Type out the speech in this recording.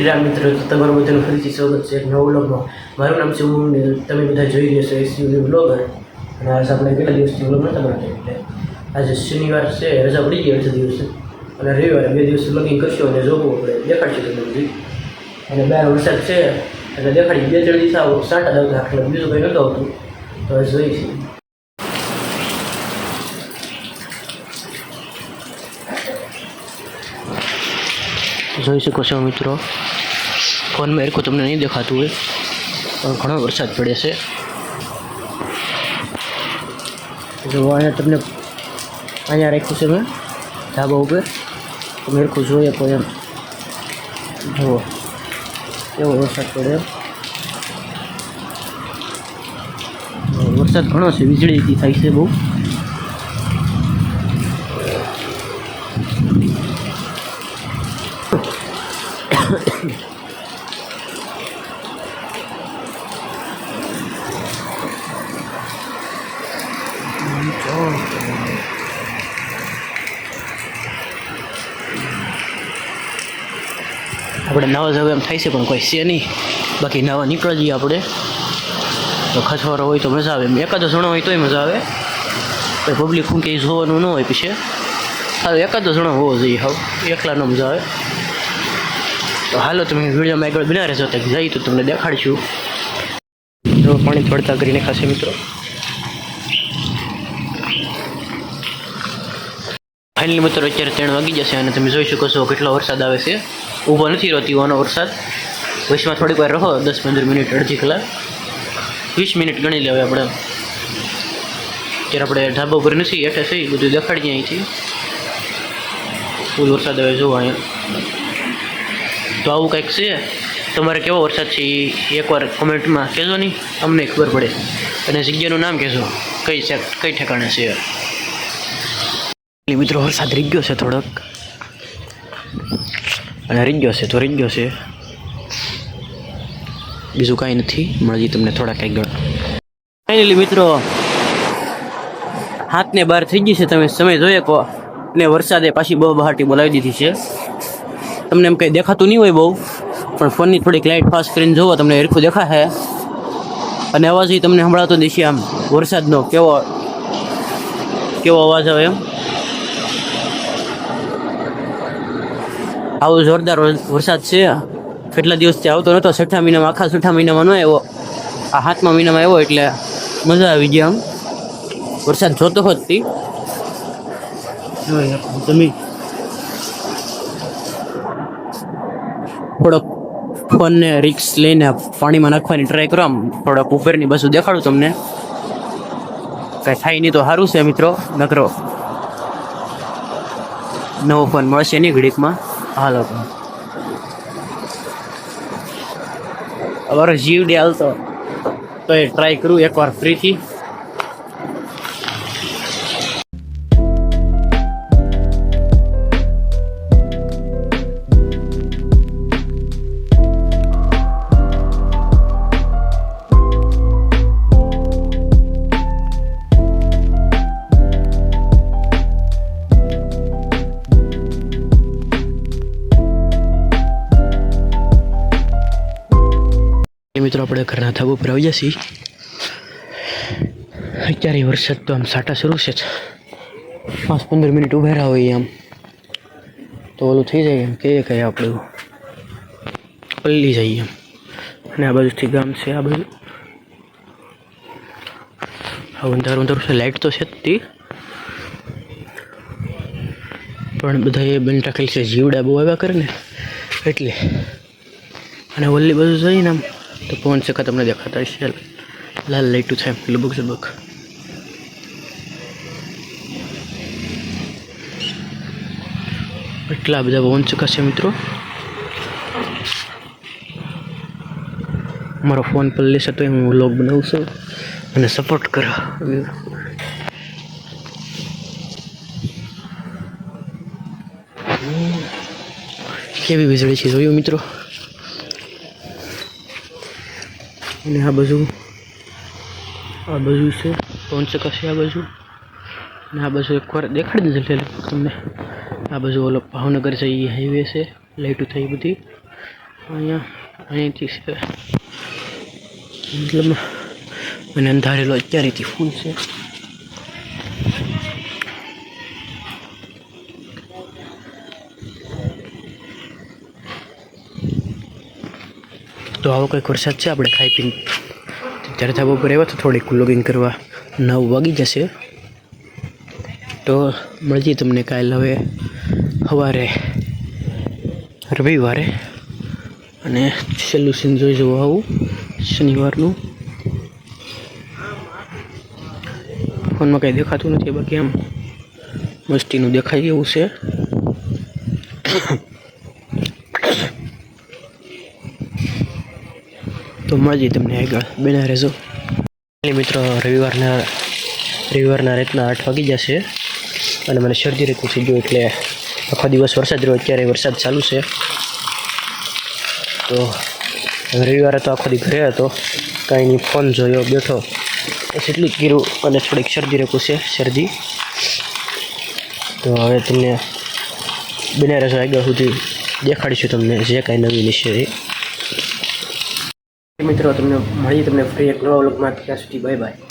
રામ મિત્રો, તમારું બધાનું ફરીથી સ્વાગત છે એક નવા વ્લોગમાં. મારું નામ છે ઉમંગ ને તમે બધા જોઈ રહ્યા છો એસયુવી વ્લોગર. અને આજે આપણે કેટલા દિવસથી વ્લોગ નહોતા બનાવતા, એટલે આજે શનિવાર છે, રજા પડી ગઈ અડધા દિવસે, અને રવિવારે 2 દિવસ વ્લોગિંગ કરશું અને જોવું આપણે દેખાડશું તમને બધી. અને બહાર વરસાદ છે એટલે દેખાડી 2-3 દિવસ આવો સાંટા આવતા, એટલે બીજું કંઈ નહોતું આવતું. તો હવે જોઈશું. જોઈ શકો છો મિત્રો, ફોનમાં એરકો તમને નહીં દેખાતું હોય પણ ઘણો વરસાદ પડે છે. જો અહીંયા તમને અહીંયા રાખ્યું છે મેં ધાબા ઉપર, તમે એરખું જોઈએ તો એમ જુઓ એવો વરસાદ પડે એમ. વરસાદ ઘણો છે, વીજળીથી થાય છે બહુ. આપણે નવા જવા એમ થાય છે પણ કોઈ છે નહીં, બાકી નવા નીકળી જઈએ આપણે તો ખસવારો હોય તો મજા આવે. એકાદો જણો હોય તોય મજા આવે, કોઈ પબ્લિક શું કંઈ જોવાનું ન હોય પીછે. હા, એકાદો જણો હોવો જોઈએ, હાવ એકલા ન મજા આવે. તો હાલો તમે વિડીયોમાં આગળ બના રહેજો, તો જઈએ તો તમને દેખાડીશું. જો પાણી પડતા કરીને ખાશે મિત્રો. ફાઇનલી મિત્રો અત્યારે 3 વાગી જશે અને તમે જોઈ શકો છો કેટલો વરસાદ આવે છે. ઊભો નથી રહેતી હોવાનો વરસાદ. વચમાં થોડીક વાર રહો, 10-15 મિનિટ, અડધી કલાક, 20 મિનિટ ગણી લેવાય આપણે. અત્યારે આપણે ઢાબા ઉપર નથી, એટલે છે બધું દેખાડીએ અહીંથી. ફૂલ વરસાદ આવે જો અહીંયા. તો આવું કંઈક છે. તમારે કેવો વરસાદ છે એ એકવાર કોમેન્ટમાં કહેજો નહીં, અમને ખબર પડે. અને જગ્યાનું નામ કહેજો, કઈ ઠેકાણે છે. મિત્રો વરસાદ રહી ગયો છે થોડોક, અને રહી ગયો છે તો રહી ગયો છે, બીજું કાંઈ નથી. મળજી તમને થોડા કંઈક ગણ. ફાઇનલી મિત્રો 7:12 થઈ ગઈ છે, તમે સમય જોઈએ કહો. ને વરસાદે પાછી બહુ બહાટી બોલાવી દીધી છે. તમને એમ કંઈ દેખાતું નહીં હોય બહુ, પણ ફોનની થોડીક લાઇટ ફાસ્ટ કરીને જુઓ, તમને હરખું દેખાશે. અને અવાજ તમને સંભળાતો દેશે આમ વરસાદનો કેવો અવાજ આવે એમ. આવો જોરદાર વરસાદ છે, કેટલા દિવસથી આવતો નહોતો. 6 મહિનામાં, આખા 6 મહિનામાં ન આવ્યો, આ 7મા મહિનામાં આવ્યો, એટલે મજા આવી ગઈ આમ. વરસાદ જોતો હોતી તમે થોડોક ફોનને રિક્સ લઈને પાણીમાં નાખવાની ટ્રાય કરો. આમ થોડોક ઉપરની બાજુ દેખાડું તમને, કાંઈ થાય નહીં તો સારું છે મિત્રો. નકરો નવો ફોન મળશે નહીં ઘડીકમાં. હાલો અમારો જીવ ડે હાલતો તો એ ટ્રાય કરું એકવાર ફ્રીથી. મિત્રો આપણે ઘરના ધાબા ઉપર આવી જશે. અત્યારે વરસાદ તો આમ સાટા શરૂ છે, 5-15 મિનિટ ઊભા રહ્યા હોય આમ તો ઓલું થઈ જાય, એમ કહીએ કંઈ આપણે પલ્લી જઈએ એમ. અને આ બાજુથી ગામ છે, આ બાજુ અંધારું છે. લાઇટ તો છે જ તે, પણ બધા એ બનતા ખાલી છે, જીવડા બહુ આવ્યા કરે ને એટલે. અને ઓલી બાજુ જઈને આમ તો પવન ચક્કા તમને દેખાતા હશે, લાલ લાઈટું થાય લબક ઝબક. એટલા બધા પવન ચક્કા છે મિત્રો. મારો ફોન પર લેશે તો હું વ્લોગ બનાવું છું અને સપોર્ટ કરો. કેવી વીજળી છે જોયું મિત્રો. અને આ બાજુ છે પવન ચક્કા છે, આ બાજુ. અને આ બાજુ એકવાર દેખાડી દીધું તમને. આ બાજુ ઓલો ભાવનગર છે એ હાઈવે છે, લાઇટો થઈ બધી. અહીંથી છે મતલબ મને અંધારેલો અત્યારેથી ફૂલ છે. તો આવો કંઈક વરસાદ છે. આપણે ખાઈ પીને ત્યારે ધાબા ઉપર આવ્યા તો થોડીક વ્લોગિંગ કરવા 9 વાગી જશે. તો મળીએ તમને કાલે હવે સવારે રવિવારે, અને છેલ્લું સીન જોઈ જવું આવું શનિવારનું. ફોનમાં કંઈ દેખાતું નથી, બાકી આમ મસ્તીનું દેખાય એવું છે. તો મળીએ તમને આગળ, બન્યા રહેજો. મિત્રો રવિવારના રાતના 8 વાગી જશે અને મને શરદી રેતું થઈ ગયું, એટલે આખો દિવસ વરસાદ રહ્યો. અત્યારે વરસાદ ચાલુ છે. તો રવિવારે તો આખો દી ઘરે હતો, કાંઈ નહીં, ફોન જોયો, બેઠો, બસ એટલું જ કર્યું. અને થોડીક શરદી રેતું છે, શરદી. તો હવે તમને બન્યા રહેજો, આગળ સુધી દેખાડીશું તમને જે કાંઈ નવી વિશે. મિત્રો તમને મળીએ તમને ફરી એક નવા વ્લોગમાં. ત્યાં સુધી બાય બાય.